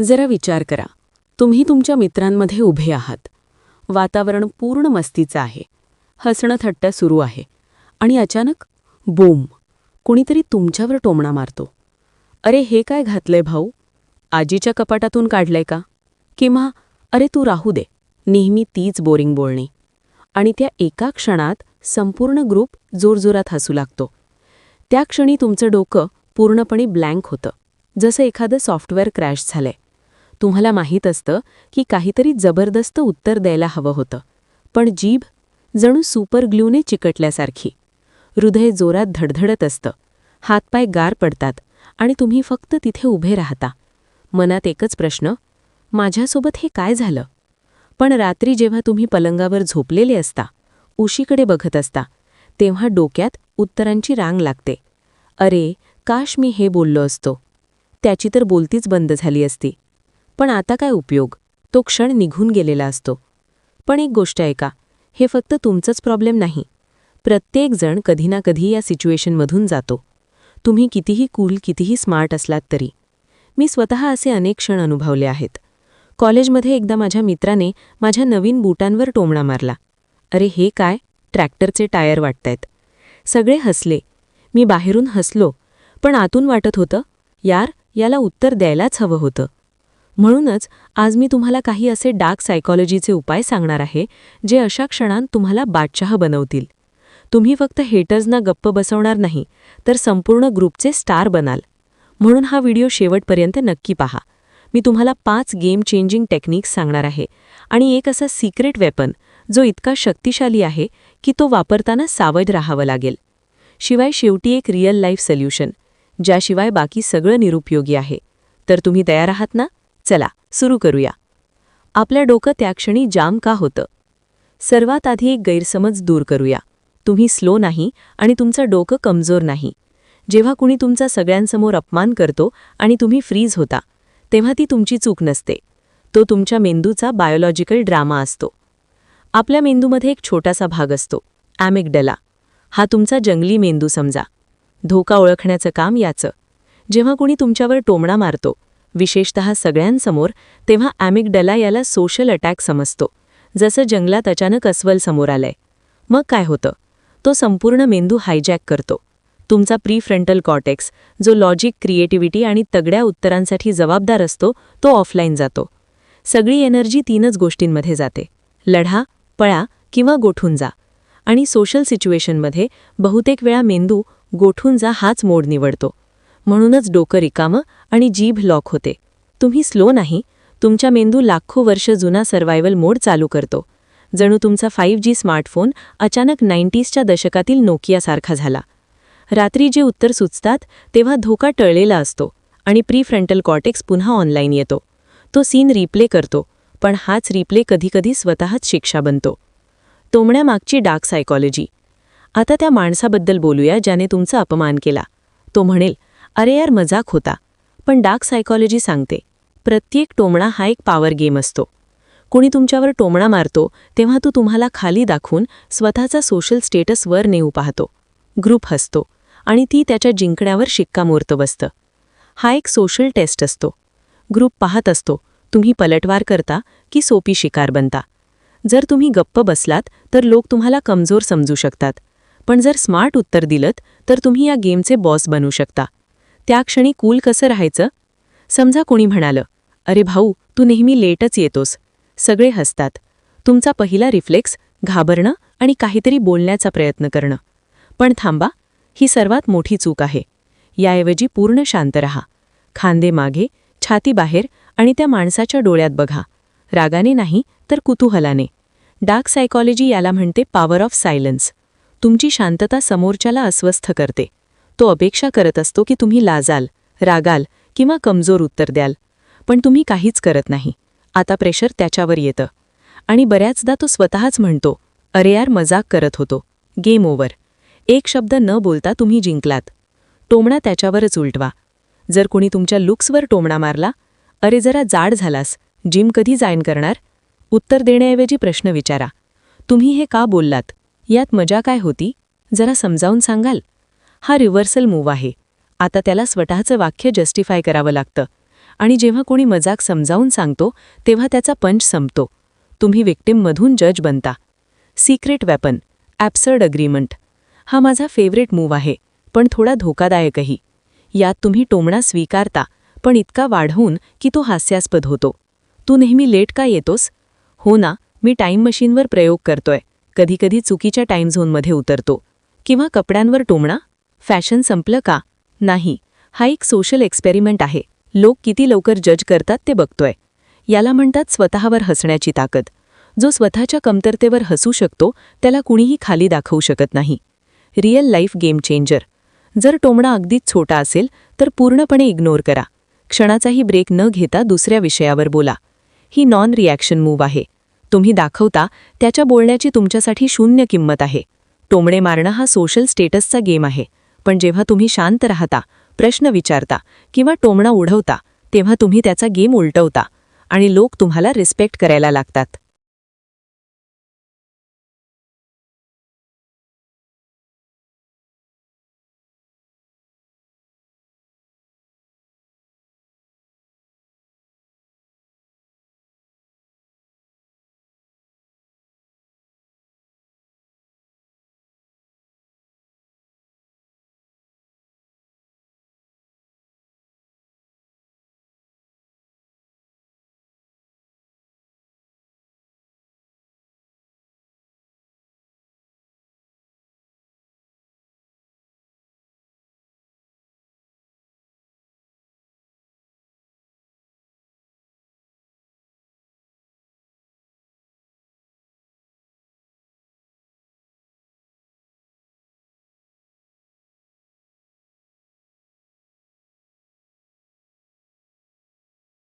जरा विचार करा, तुम्ही तुमच्या मित्रांमध्ये उभे आहात. वातावरण पूर्ण मस्तीचं आहे. हसणं थट्ट सुरू आहे. आणि अचानक बूम, कुणीतरी तुमच्यावर टोमणा मारतो. अरे हे काय घातलंय भाऊ? आजीच्या कपाटातून काढलंय का? किंवा अरे तू राहू दे, नेहमी तीच बोरिंग बोलणी. आणि त्या एका क्षणात संपूर्ण ग्रुप जोरजोरात हसू लागतो. त्या क्षणी तुमचं डोकं पूर्णपणे ब्लँक होतं, जसं एखादं सॉफ्टवेअर क्रॅश झालंय. तुम्हाला माहीत असतं की काहीतरी जबरदस्त उत्तर द्यायला हवं होतं, पण जीभ जणू सुपर ग्लूने चिकटल्यासारखी. हृदय जोरात धडधडत असतं, हातपाय गार पडतात आणि तुम्ही फक्त तिथे उभे राहता. मनात एकच प्रश्न, माझ्यासोबत हे काय झालं? पण रात्री जेव्हा तुम्ही पलंगावर झोपलेले असता, उशीकडे बघत असता, तेव्हा डोक्यात उत्तरांची रांग लागते. अरे काश मी हे बोललो असतो, त्याची तर बोलतीच बंद झाली असती. पण आता काय उपयोग, तो क्षण निघून गेलेला असतो. पण एक गोष्ट ऐका, हे फक्त तुमचंच प्रॉब्लेम नाही. प्रत्येकजण कधी ना कधी या सिच्युएशनमधून जातो. तुम्ही कितीही कूल, कितीही स्मार्ट असलात तरी. मी स्वतः असे अनेक क्षण अनुभवले आहेत. कॉलेजमध्ये एकदा माझ्या मित्राने माझ्या नवीन बूटांवर टोमणा मारला. अरे हे काय, ट्रॅक्टरचे टायर वाटतायत. सगळे हसले. मी बाहेरून हसलो, पण आतून वाटत होतं, यार याला उत्तर द्यायलाच हवं होतं. म्हणूनच आज मी तुम्हाला काही असे डार्क सायकॉलॉजीचे उपाय सांगणार आहे, जे अशा क्षणांत तुम्हाला बादशाह बनवतील. तुम्ही फक्त हेटर्सना गप्प बसवणार नाही, तर संपूर्ण ग्रुपचे स्टार बनाल. म्हणून हा व्हिडिओ शेवटपर्यंत नक्की पहा. मी तुम्हाला 5 गेम चेंजिंग टेक्निक्स सांगणार आहे आणि एक असा सिक्रेट वेपन जो इतका शक्तिशाली आहे की तो वापरताना सावध राहावं लागेल. शिवाय शेवटी एक रिअल लाईफ सोल्युशन, ज्याशिवाय बाकी सगळं निरुपयोगी आहे. तर तुम्ही तयार आहात ना? चला सुरू करूया. आपल्या डोकं त्या क्षणी जाम का होतं? सर्वात आधी एक गैरसमज दूर करूया. तुम्ही स्लो नाही आणि तुमचं डोकं कमजोर नाही. जेव्हा कुणी तुमचा सगळ्यांसमोर अपमान करतो आणि तुम्ही फ्रीज होता, तेव्हा ती तुमची चूक नसते. तो तुमच्या मेंदूचा बायोलॉजिकल ड्रामा असतो. आपल्या मेंदूमध्ये एक छोटासा भाग असतो, ॲमिग्डला. हा तुमचा जंगली मेंदू समजा. धोका ओळखण्याचं काम याचं. जेव्हा कुणी तुमच्यावर टोमणा मारतो, विशेषतः सगळ्यांसमोर, तेव्हा ॲमिग्डला याला सोशल अटॅक समजतो. जसं जंगलात अचानक अस्वल समोर आलंय. मग काय होतं? तो संपूर्ण मेंदू हायजॅक करतो. तुमचा प्रीफ्रंटल कॉर्टेक्स, जो लॉजिक, क्रिएटिव्हिटी आणि तगड्या उत्तरांसाठी जबाबदार असतो, तो ऑफलाईन जातो. सगळी एनर्जी 3च गोष्टींमध्ये जाते: लढा, पळा किंवा गोठून जा. आणि सोशल सिच्युएशनमध्ये बहुतेक वेळा मेंदू गोठून जा हाच मोड निवडतो. म्हणूनच डोकं रिकामं आणि जीभ लॉक होते. तुम्ही स्लो नाही, तुमच्या मेंदू लाखो वर्ष जुना सर्व्हायव्हल मोड चालू करतो. जणू तुमचा 5G स्मार्टफोन अचानक 90sच्या दशकातील नोकियासारखा झाला. रात्री जे उत्तर सुचतात तेव्हा धोका टळलेला असतो आणि प्रीफ्रंटल कॉर्टेक्स पुन्हा ऑनलाईन येतो. तो सीन रिप्ले करतो, पण हाच रिप्ले कधीकधी स्वतःच शिक्षा बनतो. टोमण्यामागची डार्क सायकॉलॉजी. आता त्या माणसाबद्दल बोलूया ज्याने तुमचा अपमान केला. तो म्हणेल, अरे यार मजाक होता. पण डार्क सायकॉलॉजी सांगते, प्रत्येक टोमणा हा एक पॉवर गेम असतो. कुणी तुमच्यावर टोमणा मारतो तेव्हा तो तुम्हाला खाली दाखवून स्वतःचा सोशल स्टेटस वर नेऊ पाहतो. ग्रुप हसतो आणि ती त्याच्या जिंकण्यावर शिक्कामोर्तब बसतं. हा एक सोशल टेस्ट असतो. ग्रुप पाहत असतो, तुम्ही पलटवार करता की सोपी शिकार बनता. जर तुम्ही गप्प बसलात तर लोक तुम्हाला कमजोर समजू शकतात, पण जर स्मार्ट उत्तर दिलत तर तुम्ही या गेमचे बॉस बनू शकता. त्या क्षणी कूल कसं राहायचं? समजा कोणी म्हणालं, अरे भाऊ तू नेहमी लेटच येतोस. सगळे हसतात. तुमचा पहिला रिफ्लेक्स घाबरणं आणि काहीतरी बोलण्याचा प्रयत्न करणं. पण थांबा, ही सर्वात मोठी चूक आहे. याऐवजी पूर्ण शांत रहा. खांदे मागे, छाती बाहेर आणि त्या माणसाच्या डोळ्यात बघा. रागाने नाही तर कुतूहलाने. डार्क सायकॉलॉजी याला म्हणते पॉवर ऑफ सायलन्स. तुमची शांतता समोरच्याला अस्वस्थ करते. तो अपेक्षा करत असतो की तुम्ही लाजाल, रागाल किंवा कमजोर उत्तर द्याल. पण तुम्ही काहीच करत नाही. आता प्रेशर त्याच्यावर येतं. आणि बऱ्याचदा तो स्वतःच म्हणतो, अरे यार मजाक करत होतो. Game over. एक शब्द न बोलता तुम्ही जिंकलात. टोमणा त्याच्यावरच उलटवा. जर कोणी तुमच्या लुक्सवर टोमणा मारला, अरे जरा जाड झालास, जिम कधी जॉईन करणार? उत्तर देण्याऐवजी प्रश्न विचारा, तुम्ही हे का बोललात? यात मजा काय होती? जरा समजावून सांगाल? हा रिव्हर्सल मूव्ह आहे. आता त्याला स्वतःचं वाक्य जस्टिफाय करावं लागतं. आणि जेव्हा कोणी मजाक समजावून सांगतो तेव्हा त्याचा पंच संपतो. तुम्ही विक्टिममधून जज बनता. Secret weapon, absurd agreement. हा माझा फेवरेट मूव्ह आहे, पण थोडा धोकादायकही. यात तुम्ही टोमणा स्वीकारता, पण इतका वाढवून की तो हास्यास्पद होतो. तू नेहमी लेट का येतोस? हो ना, मी टाईम मशीनवर प्रयोग करतोय. कधीकधी चुकीच्या टाईम झोनमध्ये उतरतो. किंवा कपड्यांवर टोमणा? फॅशन संपलं का? नाही, हा एक सोशल एक्सपेरिमेंट आहे. लोक किती लवकर जज करतात ते बघतोय. याला म्हणतात स्वतःवर हसण्याची ताकद. जो स्वतःच्या कमतरतेवर हसू शकतो त्याला कुणीही खाली दाखवू शकत नाही. Real life game changer. जर टोमणा अगदीच छोटा असेल तर पूर्णपणे इग्नोर करा. क्षणाचाही ब्रेक न घेता दुसऱ्या विषयावर बोला. ही नॉन रिॲक्शन मूव्ह आहे. तुम्ही दाखवता त्याच्या बोलण्याची तुमच्यासाठी शून्य किंमत आहे. टोमणे मारणं हा सोशल स्टेटसचा गेम आहे, पण जेव्हा तुम्ही शांत राहता, प्रश्न विचारता किंवा टोमणा उडवता तेव्हा तुम्ही त्याचा गेम उलटवता आणि लोक तुम्हाला रिस्पेक्ट करायला लागतात.